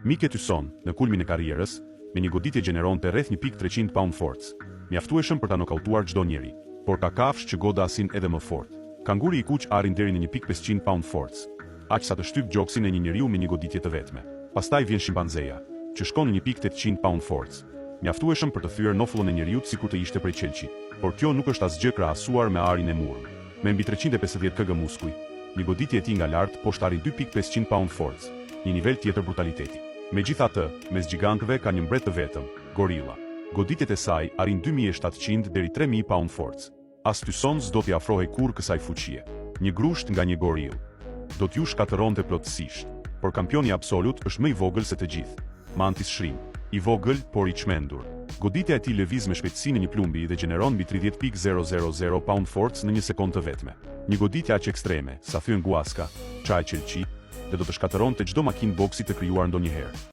Mike Tyson, në kulmin e karrierës, me një goditje gjeneronte rreth 1.300 pound force, mjaftueshëm për ta nokautuar çdo njeri, por ka kafshë që godasin edhe më fort. Kanguri i kuq arrin deri në 1.500 pound force, aq sa të shtyp gjoksin e një njeriu me një goditje të vetme. Pastaj vjen shimpanzeja, që shkon në 1.800 pound force, mjaftueshëm për të thyer nofullën e njeriut sikur të ishte prej qelçi, por kjo nuk është asgjë krahasuar me arin e murr. Me mbi 350 kg muskuj, një goditje e tij nga lart poshtë arrin 2.500 pound force, një nivel tjetër brutaliteti. Megjithatë, mes gjigantëve ka një mbret të vetëm, gorilla. Goditjet e saj arrin 2700 deri 3000 pound force. As Tyson s'do t'i afrohej kurrë kësaj fuqie. Një grusht nga një gorillë do t'ju shkatëronte plotësisht, por kampioni absolut është më i vogël se të gjithë. Mantis Shrimp, i vogël por i çmendur. Goditja e tij lëviz me shpejtësinë e një plumbi dhe gjeneron mbi 30.000 pound force në një sekondë të vetme. Një goditje aq ekstreme, sa thyen Guasca, çaj qelçi, dhe do të shkatëronte çdo makinë boksi të krijuar ndonjëherë.